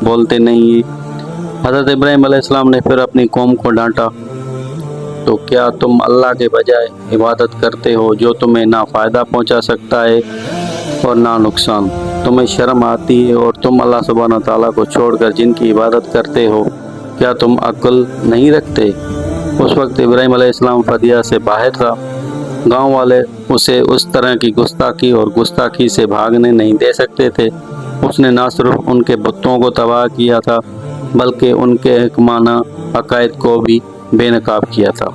بولتے نہیں۔ حضرت ابراہیم علیہ السلام نے پھر اپنی قوم کو ڈانٹا، تو کیا تم اللہ کے بجائے عبادت کرتے ہو جو تمہیں نہ فائدہ پہنچا سکتا ہے اور نہ نقصان؟ تمہیں شرم آتی ہے اور تم اللہ سبحانہ تعالیٰ کو چھوڑ کر جن کی عبادت کرتے ہو، کیا تم عقل نہیں رکھتے؟ اس وقت ابراہیم علیہ السلام فدیہ سے باہر تھا۔ گاؤں والے اسے اس طرح کی گستاخی سے بھاگنے نہیں دے سکتے تھے۔ اس نے نہ صرف ان کے بتوں کو تباہ کیا تھا بلکہ ان کے حکمانہ عقائد کو بھی بے نقاب کیا تھا۔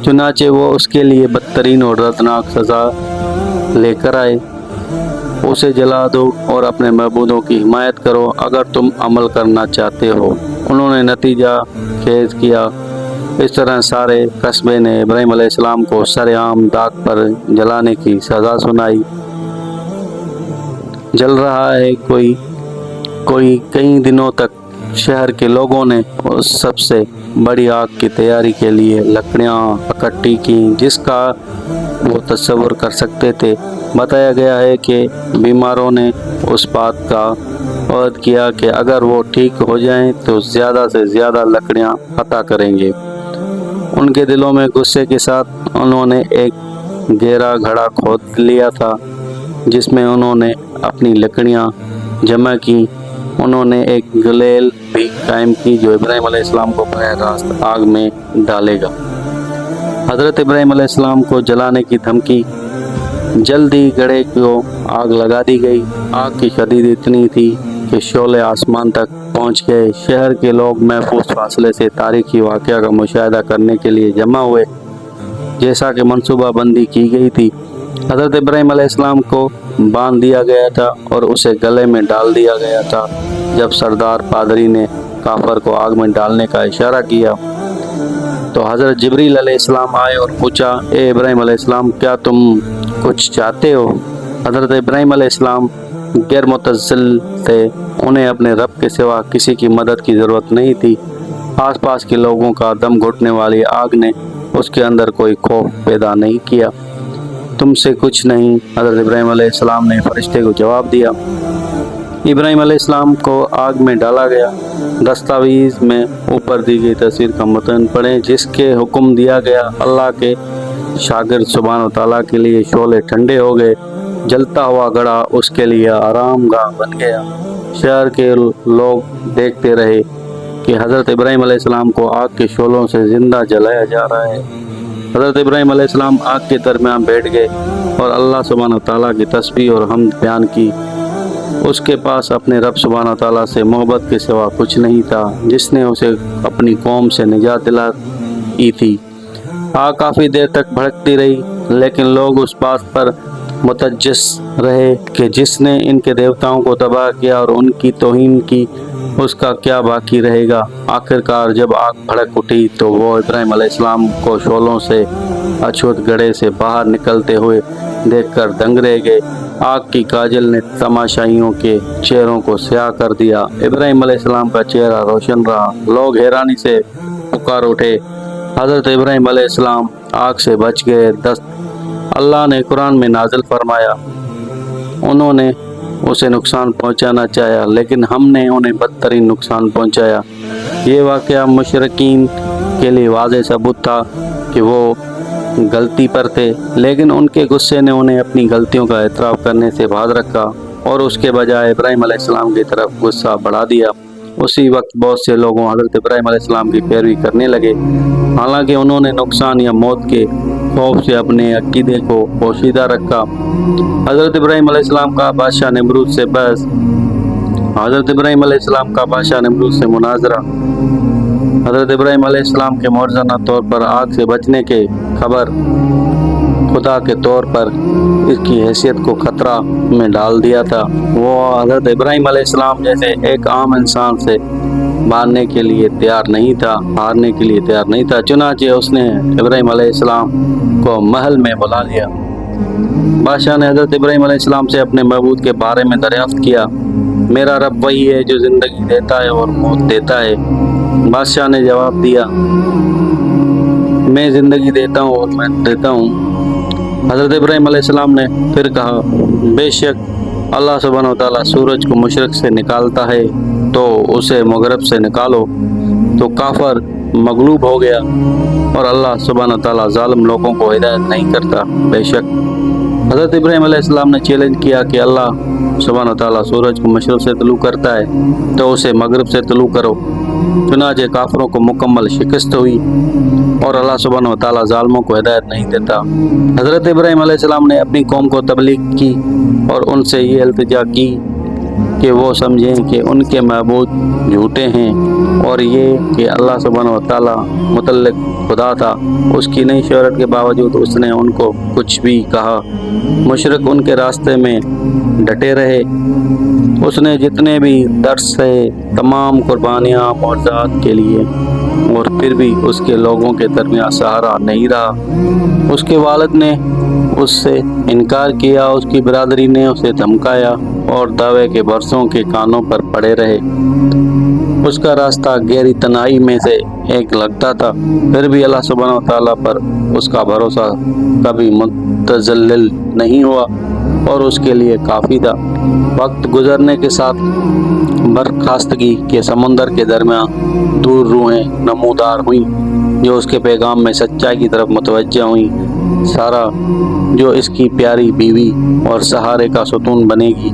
چنانچہ وہ اس کے لیے بدترین اور دردناک سزا لے کر آئے۔ اسے جلا دو اور اپنے معبودوں کی حمایت کرو اگر تم عمل کرنا چاہتے ہو۔ انہوں نے نتیجہ خیز کیا۔ اس طرح سارے قصبے نے ابراہیم علیہ السلام کو سرعام داغ پر جلانے کی سزا سنائی۔ جل رہا ہے کوئی کئی دنوں تک شہر کے لوگوں نے اس سب سے بڑی آگ کی تیاری کے لیے لکڑیاں اکٹھی کیں جس کا وہ تصور کر سکتے تھے۔ بتایا گیا ہے کہ بیماروں نے اس بات کا عہد کیا کہ اگر وہ ٹھیک ہو جائیں تو زیادہ سے زیادہ لکڑیاں عطا کریں گے۔ ان کے دلوں میں غصے کے ساتھ انہوں نے ایک گہرا گھڑا کھود لیا تھا جس میں انہوں نے اپنی لکڑیاں جمع کی۔ انہوں نے ایک گلیل بھی قائم کی جو ابراہیم علیہ السلام کو براہ راست آگ میں ڈالے گا۔ حضرت ابراہیم علیہ السلام کو جلانے کی دھمکی جلدی گڑھے کو آگ لگا دی گئی۔ آگ کی شدت اتنی تھی کہ شعلے آسمان تک پہنچ گئے۔ شہر کے لوگ محفوظ فاصلے سے تاریخی واقعہ کا مشاہدہ کرنے کے لیے جمع ہوئے جیسا کہ منصوبہ بندی کی گئی تھی۔ حضرت ابراہیم علیہ السلام کو باندھ دیا گیا تھا اور اسے گلے میں ڈال دیا گیا تھا۔ جب سردار پادری نے کافر کو آگ میں ڈالنے کا اشارہ کیا تو حضرت جبریل علیہ السلام آئے اور پوچھا، اے ابراہیم علیہ السلام، کیا تم کچھ چاہتے ہو؟ حضرت ابراہیم علیہ السلام غیر متزل تھے۔ انہیں اپنے رب کے سوا کسی کی مدد کی ضرورت نہیں تھی۔ آس پاس کے لوگوں کا دم گھٹنے والی آگ نے اس کے اندر کوئی خوف پیدا نہیں کیا۔ تم سے کچھ نہیں، حضرت ابراہیم علیہ السلام نے فرشتے کو جواب دیا۔ ابراہیم علیہ السلام کو آگ میں ڈالا گیا۔ دستاویز میں اوپر دی گئی تصویر کا متن پڑھیں جس کے حکم دیا گیا۔ اللہ کے شاگرد سبحانہ تعالیٰ کے لیے شعلے ٹھنڈے ہو گئے۔ جلتا ہوا گڑھا اس کے لیے آرام گاہ بن گیا۔ شہر کے لوگ دیکھتے رہے کہ حضرت ابراہیم علیہ السلام کو آگ کے شعلوں سے زندہ جلایا جا رہا ہے۔ حضرت ابراہیم علیہ السلام آگ کے درمیان بیٹھ گئے اور اللہ سبحانہ تعالیٰ کی تسبیح اور حمد بیان کی۔ اس کے پاس اپنے رب سبحانہ تعالیٰ سے محبت کے سوا کچھ نہیں تھا جس نے اسے اپنی قوم سے نجات دلائی تھی۔ آگ کافی دیر تک بھڑکتی رہی لیکن لوگ اس بات پر متجس رہے کہ جس نے ان کے دیوتاؤں کو تباہ کیا اور ان کی توہین کی اس کا کیا باقی رہے گا۔ آخر کار جب آگ بھڑک اٹھی تو وہ ابراہیم علیہ السلام کو شعلوں سے اچھوت گڑھے سے باہر نکلتے ہوئے دیکھ کر دنگ رہ گئے۔ آگ کی کاجل نے تماشائیوں کے چہروں کو سیاہ کر دیا۔ ابراہیم علیہ السلام کا چہرہ روشن رہا۔ لوگ حیرانی سے پکار اٹھے، حضرت ابراہیم علیہ السلام آگ سے بچ گئے۔ اللہ نے قرآن میں نازل فرمایا، انہوں نے اسے نقصان پہنچانا چاہا لیکن ہم نے انہیں بدترین نقصان پہنچایا۔ یہ واقعہ مشرکین کے لیے واضح ثبوت تھا کہ وہ غلطی پر تھے، لیکن ان کے غصے نے انہیں اپنی غلطیوں کا اعتراف کرنے سے باز رکھا اور اس کے بجائے ابراہیم علیہ السلام کی طرف غصہ بڑھا دیا۔ اسی وقت بہت سے لوگوں حضرت ابراہیم علیہ السلام کی پیروی کرنے لگے، حالانکہ انہوں نے نقصان یا موت کے خوف سے اپنے عقیدے کو پوشیدہ رکھا۔ حضرت ابراہیم علیہ السلام کا بادشاہ نمرود سے بحث۔ حضرت ابراہیم علیہ السلام کا بادشاہ نمرود سے مناظرہ۔ حضرت ابراہیم علیہ السلام کے معجزانہ طور پر آگ سے بچنے کے خبر خدا کے طور پر اس کی حیثیت کو خطرہ میں ڈال دیا تھا۔ وہ حضرت ابراہیم علیہ السلام جیسے ایک عام انسان سے مارنے کے لیے تیار نہیں تھا، ہارنے کے لیے تیار نہیں تھا۔ چنانچہ اس نے ابراہیم علیہ السلام کو محل میں بلا لیا۔ بادشاہ نے حضرت ابراہیم علیہ السلام سے اپنے معبود کے بارے میں دریافت کیا۔ میرا رب وہی ہے جو زندگی دیتا ہے اور موت دیتا ہے۔ بادشاہ نے جواب دیا، میں زندگی دیتا ہوں اور میں دیتا ہوں۔ حضرت ابراہیم علیہ السلام نے پھر کہا، بے شک اللہ سبحانہ و تعالیٰ سورج کو مشرق سے نکالتا ہے تو اسے مغرب سے نکالو، تو کافر مغلوب ہو گیا، اور اللہ سبحانہ تعالیٰ ظالم لوگوں کو ہدایت نہیں کرتا۔ بے شک حضرت ابراہیم علیہ السلام نے چیلنج کیا کہ اللہ سبحانہ تعالیٰ سورج کو مشرق سے طلوع کرتا ہے تو اسے مغرب سے طلوع کرو۔ چنانچہ کافروں کو مکمل شکست ہوئی، اور اللہ سبحانہ تعالیٰ ظالموں کو ہدایت نہیں دیتا۔ حضرت ابراہیم علیہ السلام نے اپنی قوم کو تبلیغ کی اور ان سے یہ التجا کی کہ وہ سمجھیں کہ ان کے معبود جھوٹے ہیں، اور یہ کہ اللہ سبحانہ تعالیٰ متعلق خدا تھا۔ اس کی نئی شہرت کے باوجود اس نے ان کو کچھ بھی کہا۔ مشرک ان کے راستے میں ڈٹے رہے۔ اس نے جتنے بھی درس سے تمام قربانیاں معجزات کے لیے، اور پھر بھی اس کے لوگوں کے درمیان سہارا نہیں رہا۔ اس کے والد نے اس سے انکار کیا، اس کی برادری نے اسے دھمکایا، اور دعوے کے برسوں کے کانوں پر پڑے رہے۔ اس کا راستہ گہری تنہائی میں سے ایک لگتا تھا، پھر بھی اللہ سبحانہ تعالیٰ پر اس کا بھروسہ کبھی متزلزل نہیں ہوا، اور اس کے لیے کافی تھا۔ وقت گزرنے کے ساتھ برخاستگی کے سمندر کے درمیان دور روحیں نمودار ہوئیں جو اس کے پیغام میں سچائی کی طرف متوجہ ہوئیں۔ سارا جو اس کی پیاری بیوی اور سہارے کا ستون بنے گی،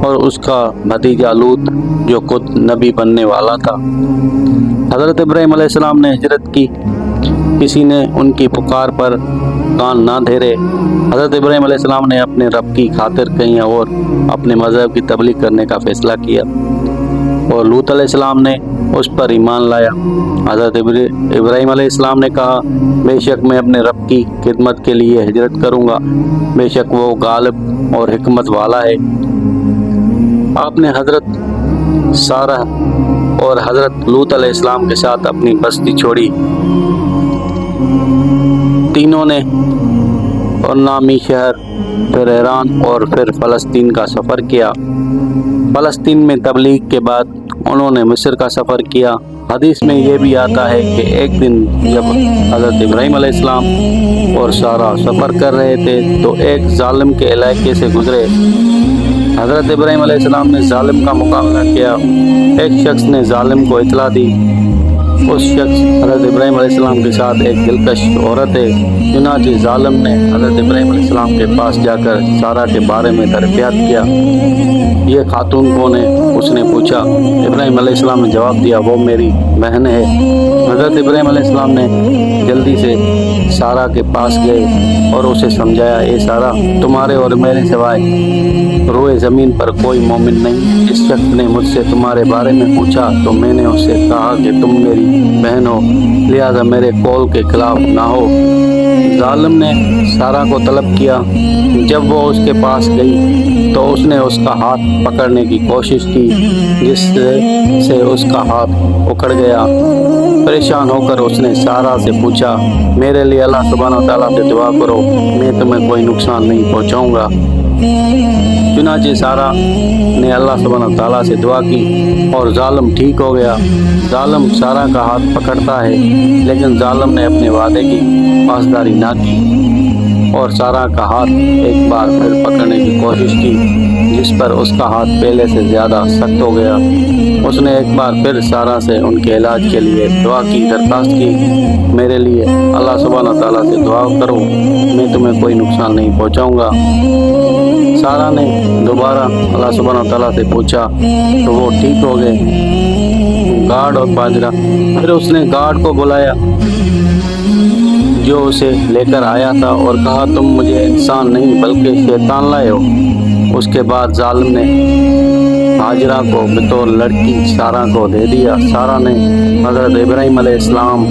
اور اس کا بھتیجا لوط جو خود نبی بننے والا تھا۔ حضرت ابراہیم علیہ السلام نے ہجرت کی، کسی نے ان کی پکار پر کان نہ دھیرے۔ حضرت ابراہیم علیہ السلام نے اپنے رب کی خاطر کہیں اور اپنے مذہب کی تبلیغ کرنے کا فیصلہ کیا، اور لوط علیہ السلام نے اس پر ایمان لایا۔ حضرت ابراہیم علیہ السلام نے کہا، بے شک میں اپنے رب کی خدمت کے لیے ہجرت کروں گا، بے شک وہ غالب اور حکمت والا ہے۔ آپ نے حضرت سارہ اور حضرت لوط علیہ السلام کے ساتھ اپنی بستی چھوڑی۔ تینوں نے اور نامی شہر، پھر ایران اور پھر فلسطین کا سفر کیا۔ فلسطین میں تبلیغ کے بعد انہوں نے مصر کا سفر کیا۔ حدیث میں یہ بھی آتا ہے کہ ایک دن جب حضرت ابراہیم علیہ السلام اور سارہ سفر کر رہے تھے تو ایک ظالم کے علاقے سے گزرے۔ حضرت ابراہیم علیہ السلام نے ظالم کا مقابلہ کیا۔ ایک شخص نے ظالم کو اطلاع دی۔ اس شخص حضرت ابراہیم علیہ السلام کے ساتھ ایک دلکش عورت ہے۔ چنانچہ ظالم نے حضرت ابراہیم علیہ السلام کے پاس جا کر سارہ کے بارے میں دریافت کیا، یہ خاتون کون ہے؟ اس نے پوچھا۔ ابراہیم علیہ السلام نے جواب دیا، وہ میری بہن ہے۔ حضرت ابراہیم علیہ السلام نے جلدی سے سارہ کے پاس گئے اور اسے سمجھایا، اے سارہ، تمہارے اور میرے سوائے روئے زمین پر کوئی مومن نہیں۔ اس شخص نے مجھ سے تمہارے بارے میں پوچھا تو میں نے اس سے کہا کہ تم میری بہن ہو، لہذا میرے قول کے خلاف نہ ہو۔ ظالم نے سارہ کو طلب کیا۔ جب وہ اس کے پاس گئی تو اس نے اس کا ہاتھ پکڑنے کی کوشش کی، جس سے اس کا ہاتھ اکڑ گیا۔ پریشان ہو کر اس نے سارہ سے پوچھا، میرے لیے اللہ سبحانہ تعالیٰ سے دعا کرو، میں تمہیں کوئی نقصان نہیں پہنچاؤں گا۔ چنانچہ سارہ نے اللہ سبحانہ تعالیٰ سے دعا کی اور ظالم ٹھیک ہو گیا۔ ظالم سارہ کا ہاتھ پکڑتا ہے، لیکن ظالم نے اپنے وعدے کی پاسداری نہ کی اور سارہ کا ہاتھ ایک بار پھر پکڑنے کی کوشش کی، جس پر اس کا ہاتھ پہلے سے زیادہ سخت ہو گیا۔ اس نے ایک بار پھر سارہ سے ان کے علاج کے لیے دعا کی، درخواست کی، میرے لیے اللہ سبحانہ تعالیٰ سے دعا کرو، میں تمہیں کوئی نقصان نہیں پہنچاؤں گا۔ سارہ نے دوبارہ اللہ سبحانہ تعالیٰ سے پوچھا تو وہ ٹھیک ہو گئے۔ گارڈ اور باجرہ۔ پھر اس نے گارڈ کو بلایا جو اسے لے کر آیا تھا اور کہا، تم مجھے انسان نہیں بلکہ شیطان لائے ہو۔ اس کے بعد ظالم نے ہاجرہ کو بطور لڑکی سارہ کو دے دیا۔ سارہ نے حضرت ابراہیم علیہ السلام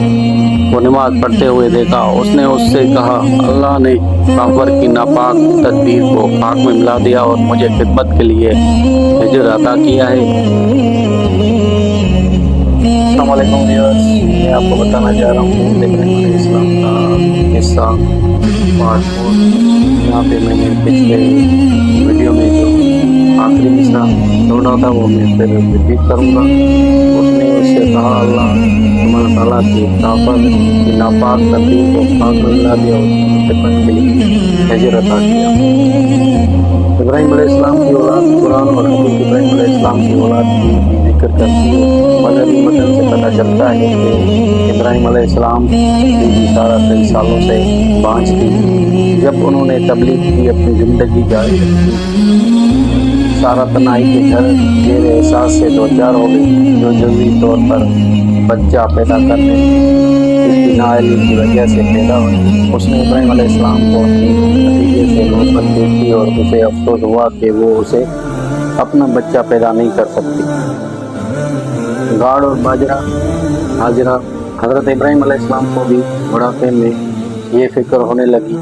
کو نماز پڑھتے ہوئے دیکھا۔ اس نے اس سے کہا، اللہ نے کافر کی ناپاک تدبیر کو خاک میں ملا دیا اور مجھے خدمت کے لیے ہجر عطا کیا ہے۔ السلام علیکم ویورز، میں آپ کو بتانا چاہ رہا ہوں ابراہیم علیہ السلام کا قصہ پارٹ 4۔ یہاں پہ میں نے پچھلے ویڈیو میں جو آخری قصہ چھوڑا تھا وہ میں پھر ریپیٹ کروں گا۔ اس نے اس سے کہا، اللہ سبحانہ تعالیٰ کی کافر کی ناپاک تدبیر کو خاک میں ملا دیا اور خدمت کے لیے ہجر عطا کیا۔ ابراہیم علیہ السلام کی اولاد قرآن اور حدیث ابراہیم علیہ السلام کی اولاد کی ذکر کرتی ہے۔ مذہبی متن سے پتہ چلتا ہے کہ ابراہیم علیہ السلام بی بی سارہ 3 سالوں سے بانجھ تھی جب انہوں نے تبلیغ کی اپنی زندگی جاری رکھی۔ سارہ تنہائی کے گھر گہرے احساس سے دوچار ہو گئی جو جزوی طور پر بچہ پیدا کرنے اس کی نااہلی کی وجہ سے پیدا ہوئی۔ اس نے ابراہیم علیہ السلام کو اپنی نتیجے سے محبت دیکھی اور اسے افسوس ہوا کہ وہ اسے اپنا بچہ پیدا نہیں کر سکتی۔ گاڑ اور باجرہ حاجرہ حضرت ابراہیم علیہ السلام کو بھی بڑھاپے میں یہ فکر ہونے لگی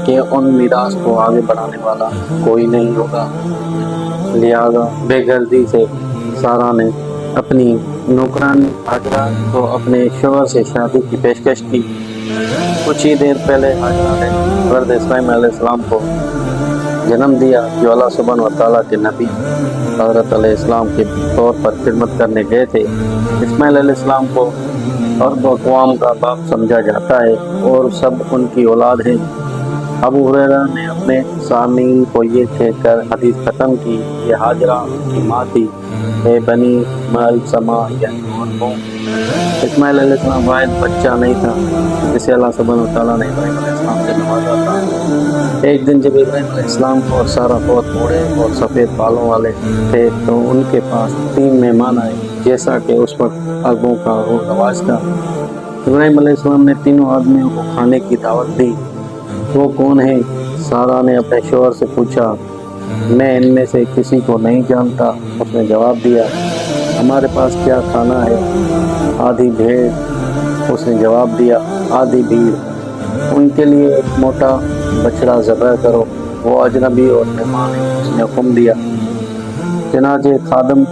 کہ ان میراث کو آگے بڑھانے والا کوئی نہیں ہوگا، لہذا بے غرضی سے سارہ نے اپنی نوکران حاجرہ کو اپنے شوہر سے شادی کی پیشکش کی۔ کچھ ہی دیر پہلے حاجرہ نے فرد اسماعیل علیہ السلام کو جنم دیا جو اللہ سبحانہ و تعالیٰ کے نبی حضرت علیہ السلام کے طور پر خدمت کرنے گئے تھے۔ اسماعیل علیہ السلام کو عرب و اقوام کا باپ سمجھا جاتا ہے اور سب ان کی اولاد ہیں۔ ابو ہریرہ نے اپنے سامعین کو یہ کہہ کر حدیث ختم کی، یہ حاجرہ کی ماں تھی، اے بنی اسماعیل سما یعنی اسماعیل علیہ السلام واحد بچہ نہیں تھا جسے اللہ سبحانہ و تعالیٰ نے ابراہیم علیہ السلام سے نوازا تھا۔ ایک دن جب ابراہیم علیہ السلام اور سارہ بہت بوڑھے اور سفید بالوں والے تھے تو ان کے پاس 3 مہمان آئے جیسا کہ اس وقت عربوں کا رواج تھا۔ ابراہیم علیہ السلام نے تینوں آدمیوں کو کھانے کی دعوت دی۔ وہ کون ہیں؟ سارہ نے اپنے شوہر سے پوچھا۔ میں ان میں سے کسی کو نہیں جانتا، اس نے جواب دیا۔ ہمارے پاس کیا کھانا ہے؟ آدھی بھیڑ، اس نے جواب دیا، آدھی بھیڑ۔ ان کے لیے ایک موٹا بچڑا ذبح کرو، وہ اجنبی اور مہمان ہیں، اس نے حکم دیا۔ چنانچہ خادم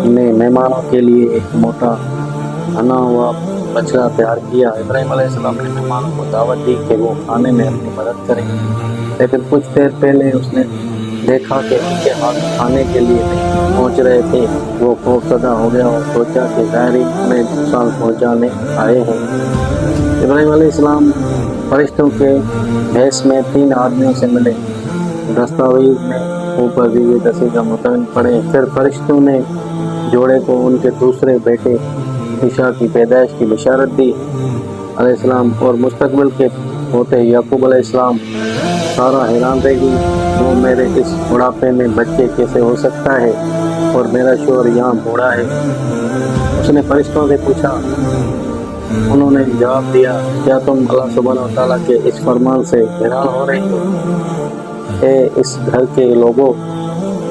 نے مہمانوں کے لیے ایک موٹا بنا ہوا بچڑا تیار کیا۔ ابراہیم علیہ السلام نے مہمانوں کو دعوت دی کہ وہ کھانے میں اپنی مدد کریں، لیکن کچھ دیر پہلے اس نے دیکھا کہ ان کے ہاتھ کھانے کے لیے نہیں پہنچ رہے تھے۔ وہ خوفزدہ ہو گیا اور سوچا کہ ظاہری میں نقصان پہنچانے آئے ہیں۔ ابراہیم علیہ السلام فرشتوں کے بھیس میں 3 آدمیوں سے ملے۔ دستاویز میں اوپر دی گئی تصریح کا متن پڑھیں۔ پھر فرشتوں نے جوڑے کو ان کے دوسرے بیٹے عیسیٰ کی پیدائش کی بشارت دی علیہ السلام اور مستقبل کے ہوتے یعقوب علیہ السلام۔ سارہ حیران رہ گئی، وہ میرے اس بڑھاپے میں بچے کیسے ہو سکتا ہے اور میرا شوہر یہاں بوڑھا ہے؟ اس نے فرشتوں سے پوچھا۔ انہوں نے جواب دیا، کیا تم اللہ سبحانہ و تعالیٰ کے اس فرمان سے حیران ہو رہی ہو؟ اے اس گھر کے لوگوں،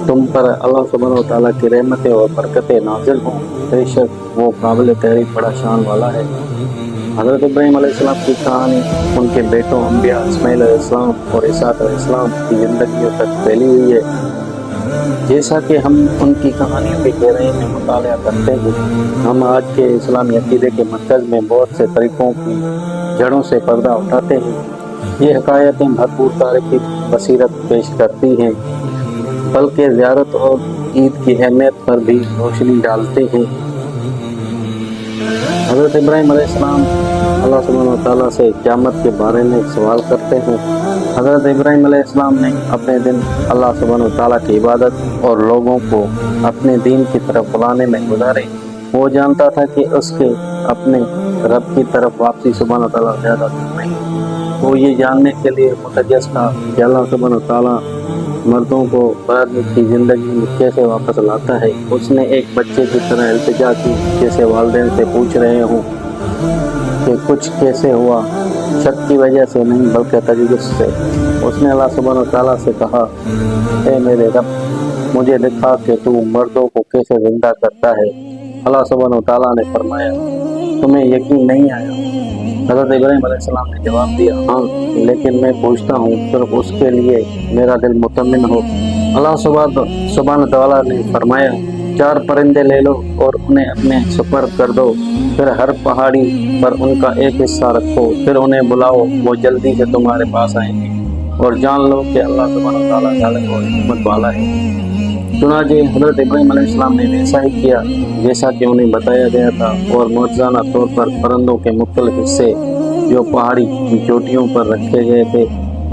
تم پر اللہ سبحانہ و تعالیٰ کی رحمتیں اور برکتیں نازل ہوں، بے شک وہ قابل تعریف بڑا شان والا ہے۔ حضرت ابراہیم علیہ السلام کی کہانی ان کے بیٹوں انبیاء اسماعیل علیہ السلام اور اسحاق علیہ السلام کی زندگیوں تک پھیلی ہوئی ہے۔ جیسا کہ ہم ان کی کہانیوں کی گہرائی میں مطالعہ کرتے ہیں، ہم آج کے اسلامی عقیدے کے مرکز میں بہت سے طریقوں کی جڑوں سے پردہ اٹھاتے ہیں۔ یہ حکایتیں بھرپور تاریخی بصیرت پیش کرتی ہیں، بلکہ زیارت اور عید کی اہمیت پر بھی روشنی ڈالتے ہیں۔ حضرت ابراہیم علیہ السلام اللہ سبحانہ و تعالیٰ سے قیامت کے بارے میں سوال کرتے ہیں۔ حضرت ابراہیم علیہ السلام نے اپنے دن اللہ سبحانہ و تعالیٰ کی عبادت اور لوگوں کو اپنے دین کی طرف بلانے میں گزارے۔ وہ جانتا تھا کہ اس کے اپنے رب کی طرف واپسی سبحانہ و تعالیٰ زیادہ دور نہیں۔ وہ یہ جاننے کے لیے متجس تھا کہ اللہ سبحانہ و تعالیٰ مردوں کو بعد کی زندگی میں کیسے واپس لاتا ہے۔ اس نے ایک بچے کی طرح التجا کی، جیسے والدین سے پوچھ رہے ہوں کہ کچھ کیسے ہوا، شک کی وجہ سے نہیں بلکہ تجویز سے۔ اس نے اللہ سبحانہ و تعالیٰ سے کہا، اے میرے رب، مجھے دکھا کہ تو مردوں کو کیسے زندہ کرتا ہے۔ اللہ سبحانہ و تعالیٰ نے فرمایا، تمہیں یقین نہیں آیا؟ حضرت ابراہیم علیہ السلام نے جواب دیا، ہاں، لیکن میں پوچھتا ہوں صرف اس کے لیے میرا دل مطمئن ہو۔ اللہ سبحانہ تعالیٰ نے فرمایا، 4 پرندے لے لو اور انہیں اپنے سپرد کر دو، پھر ہر پہاڑی پر ان کا ایک حصہ رکھو، پھر انہیں بلاؤ، وہ جلدی سے تمہارے پاس آئیں گے، اور جان لو کہ اللہ سبحانہ تعالیٰ غالب اور حکمت والا ہے۔ چنانچہ حضرت ابراہیم علیہ السلام نے ویسا ہی کیا جیسا کہ انہیں بتایا گیا تھا، اور معجزانہ طور پر پرندوں کے مختلف حصے جو پہاڑی کی چوٹیوں پر رکھے گئے تھے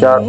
4